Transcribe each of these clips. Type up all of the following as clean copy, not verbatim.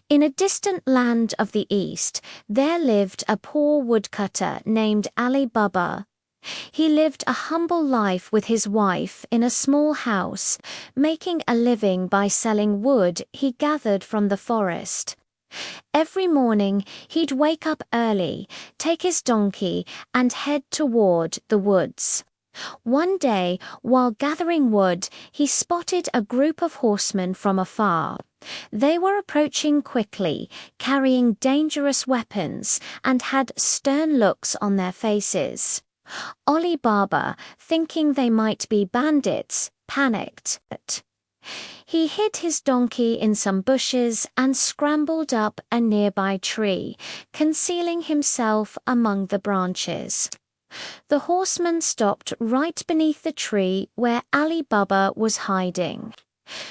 In a distant land of the East, there lived a poor woodcutter named Ali Baba. He lived a humble life with his wife in a small house, making a living by selling wood he gathered from the forest. Every morning he'd wake up early, take his donkey, and head toward the woods. One day, while gathering wood, he spotted a group of horsemen from afar. They were approaching quickly, carrying dangerous weapons, and had stern looks on their faces. Ali Baba, thinking they might be bandits, panicked. He hid his donkey in some bushes and scrambled up a nearby tree, concealing himself among the branches. The horseman stopped right beneath the tree where Ali Baba was hiding.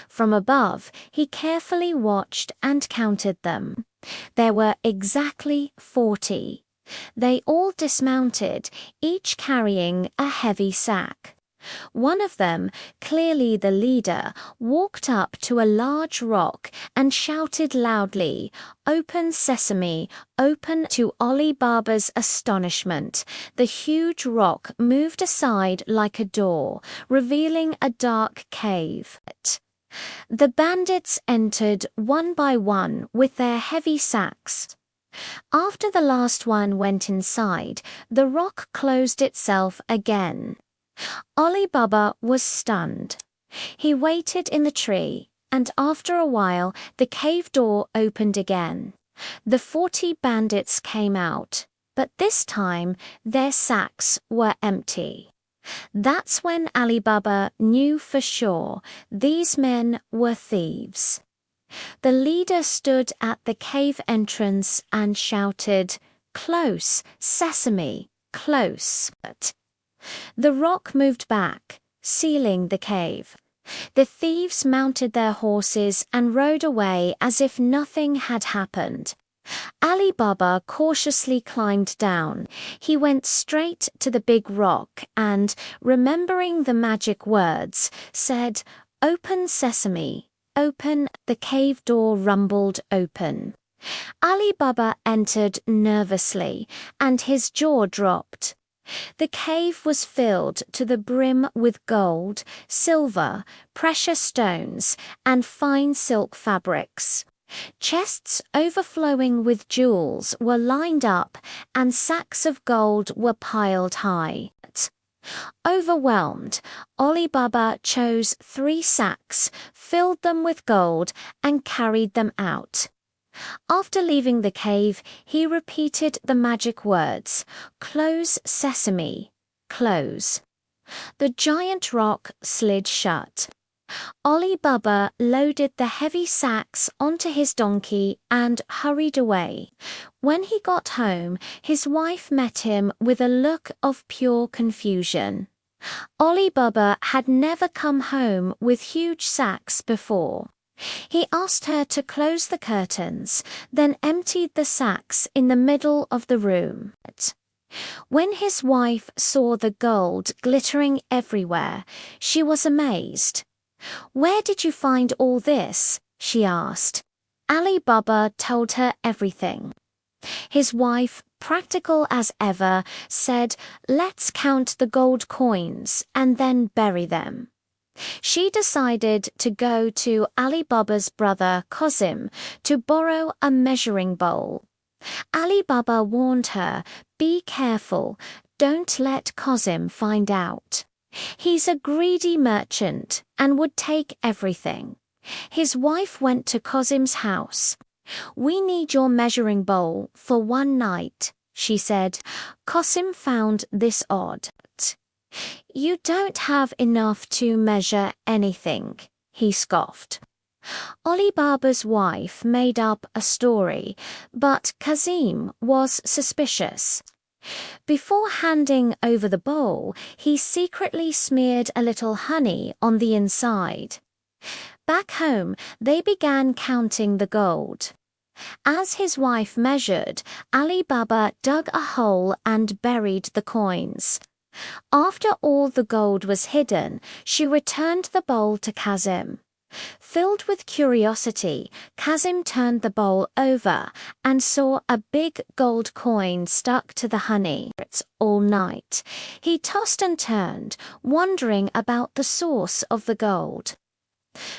From above, he carefully watched and counted them. There were exactly 40. They all dismounted, each carrying a heavy sack. One of them, clearly the leader, walked up to a large rock and shouted loudly, "Open sesame, open!" To Ali Baba's astonishment, the huge rock moved aside like a door, revealing a dark cave. The bandits entered one by one with their heavy sacks. After the last one went inside, the rock closed itself again. Ali Baba was stunned. He waited in the tree, and after a while the cave door opened again. The 40 bandits came out, but this time their sacks were empty. That's when Ali Baba knew for sure these men were thieves. The leader stood at the cave entrance and shouted, "Close, sesame, close!" The rock moved back, sealing the cave. The thieves mounted their horses and rode away as if nothing had happened. Ali Baba cautiously climbed down. He went straight to the big rock and, remembering the magic words, said, "Open sesame, open." The cave door rumbled open. Ali Baba entered nervously, and his jaw dropped. The cave was filled to the brim with gold, silver, precious stones, and fine silk fabrics. Chests overflowing with jewels were lined up, and sacks of gold were piled high. Overwhelmed, Ali Baba chose 3 sacks, filled them with gold, and carried them out. After leaving the cave, he repeated the magic words, "Close sesame, close." The giant rock slid shut. Ali Baba loaded the heavy sacks onto his donkey and hurried away. When he got home, his wife met him with a look of pure confusion. Ali Baba had never come home with huge sacks before. He asked her to close the curtains, then emptied the sacks in the middle of the room. When his wife saw the gold glittering everywhere, she was amazed. "Where did you find all this?" she asked. Ali Baba told her everything. His wife, practical as ever, said, "Let's count the gold coins and then bury them." She decided to go to Ali Baba's brother Qasim to borrow a measuring bowl. Ali Baba warned her, "Be careful, don't let Qasim find out. He's a greedy merchant and would take everything." His wife went to Qasim's house. "We need your measuring bowl for one night," she said. Qasim found this odd. "You don't have enough to measure anything," he scoffed. Ali Baba's wife made up a story, but Qasim was suspicious. Before handing over the bowl, he secretly smeared a little honey on the inside. Back home, they began counting the gold. As his wife measured, Ali Baba dug a hole and buried the coins. After all the gold was hidden, she returned the bowl to Qasim. Filled with curiosity, Kazim turned the bowl over and saw a big gold coin stuck to the honey all night. He tossed and turned, wondering about the source of the gold.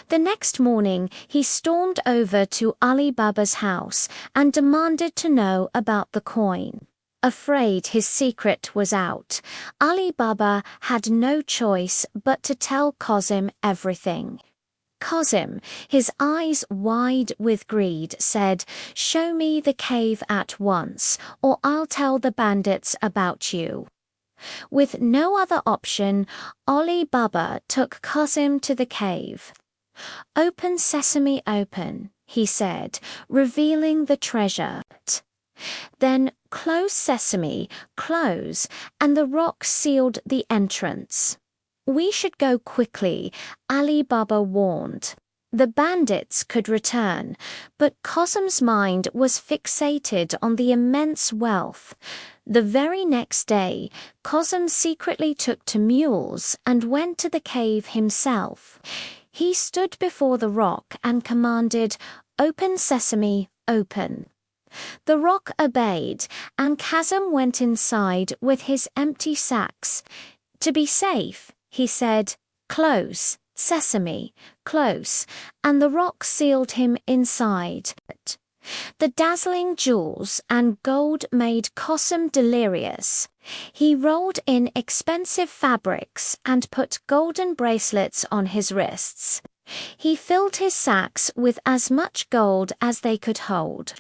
The next morning, he stormed over to Ali Baba's house and demanded to know about the coin. Afraid his secret was out, Ali Baba had no choice but to tell Kazim everything. Kazim, his eyes wide with greed, said, "Show me the cave at once, or I'll tell the bandits about you." With no other option, Ali Baba took Kazim to the cave. "Open sesame, open," he said, revealing the treasure. Then close sesame, close, and the rock sealed the entrance. "We should go quickly," Ali Baba warned. The bandits could return, but Kazim's mind was fixated on the immense wealth. The very next day, Kazim secretly took to mules and went to the cave himself. He stood before the rock and commanded, "Open sesame, open." The rock obeyed, and Kazim went inside with his empty sacks. "To be safe," he said, "close, sesame, close," and the rock sealed him inside. The dazzling jewels and gold made Kazim delirious. He rolled in expensive fabrics and put golden bracelets on his wrists. He filled his sacks with as much gold as they could hold.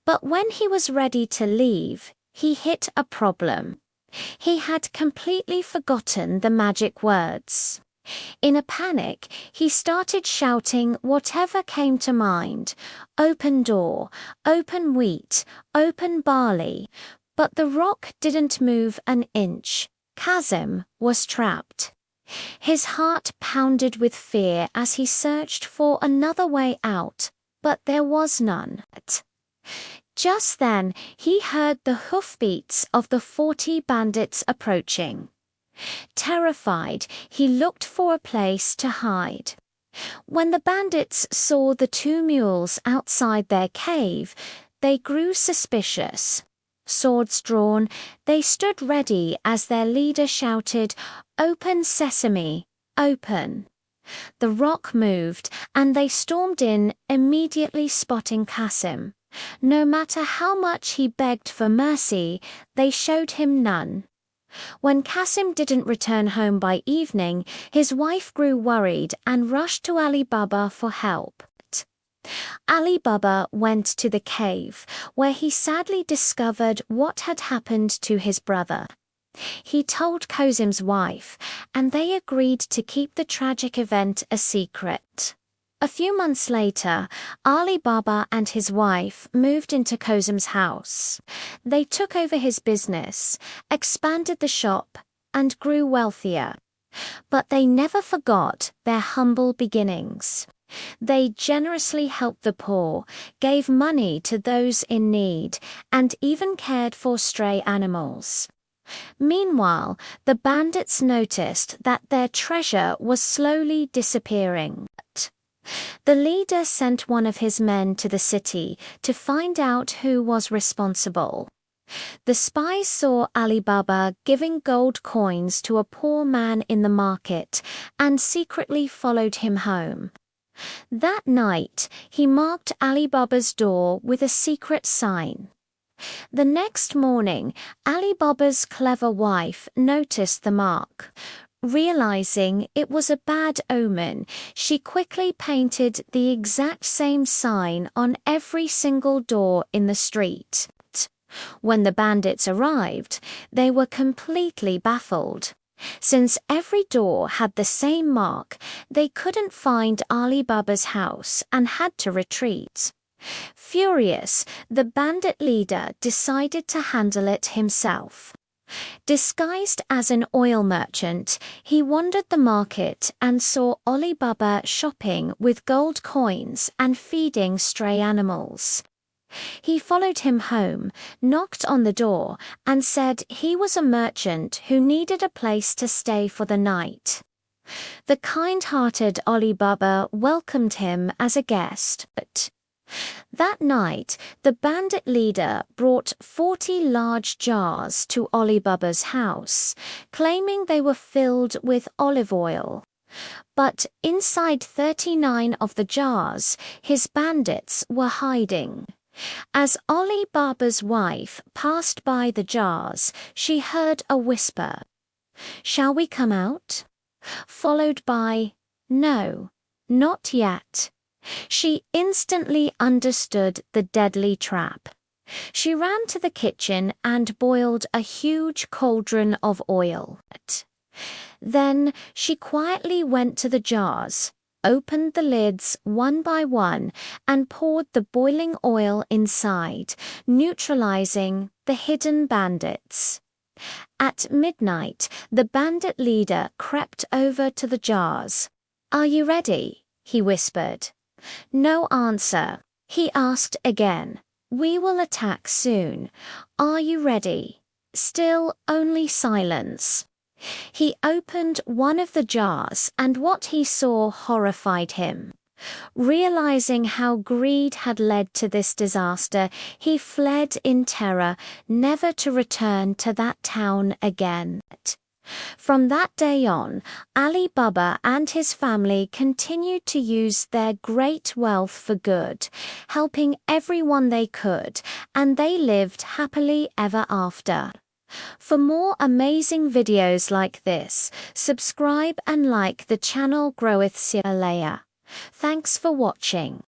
But when he was ready to leave, he hit a problem. He had completely forgotten the magic words. In a panic, he started shouting whatever came to mind: "Open door, open wheat, open barley." But the rock didn't move an inch. Kazim was trapped. His heart pounded with fear as he searched for another way out, but there was none. Just then, he heard the hoofbeats of the 40 bandits approaching. Terrified, he looked for a place to hide. When the bandits saw the 2 mules outside their cave, they grew suspicious. Swords drawn, they stood ready as their leader shouted, "Open sesame, open." The rock moved, and they stormed in, immediately spotting Kazim. No matter how much he begged for mercy, they showed him none. When Kazim didn't return home by evening, his wife grew worried and rushed to Ali Baba for help. Ali Baba went to the cave, where he sadly discovered what had happened to his brother. He told Kazim's wife, and they agreed to keep the tragic event a secret. A few months later, Ali Baba and his wife moved into Kazim's house. They took over his business, expanded the shop, and grew wealthier. But they never forgot their humble beginnings. They generously helped the poor, gave money to those in need, and even cared for stray animals. Meanwhile, the bandits noticed that their treasure was slowly disappearing. The leader sent one of his men to the city to find out who was responsible. The spies saw Ali Baba giving gold coins to a poor man in the market and secretly followed him home. That night, he marked Ali Baba's door with a secret sign. The next morning, Ali Baba's clever wife noticed the mark. Realizing it was a bad omen, she quickly painted the exact same sign on every single door in the street. When the bandits arrived, they were completely baffled. Since every door had the same mark, they couldn't find Ali Baba's house and had to retreat. Furious, the bandit leader decided to handle it himself. Disguised as an oil merchant, he wandered the market and saw Ali Baba shopping with gold coins and feeding stray animals. He followed him home, knocked on the door, and said he was a merchant who needed a place to stay for the night. The kind-hearted Ali Baba welcomed him as a guest. That night, the bandit leader brought 40 large jars to Ali Baba's house, claiming they were filled with olive oil. But inside 39 of the jars, his bandits were hiding. As Ali Baba's wife passed by the jars, she heard a whisper, "Shall we come out?" Followed by, "No, not yet." She instantly understood the deadly trap. She ran to the kitchen and boiled a huge cauldron of oil. Then she quietly went to the jars, opened the lids one by one, and poured the boiling oil inside, neutralizing the hidden bandits. At midnight, the bandit leader crept over to the jars. "Are you ready?" he whispered. No answer. He asked again. "We will attack soon. Are you ready?" Still only silence. He opened one of the jars, and what he saw horrified him. Realizing how greed had led to this disaster, he fled in terror, never to return to that town again. From that day on, Ali Baba and his family continued to use their great wealth for good, helping everyone they could, and they lived happily ever after. For more amazing videos like this, subscribe and like the channel Groweth Saleha. Thanks for watching.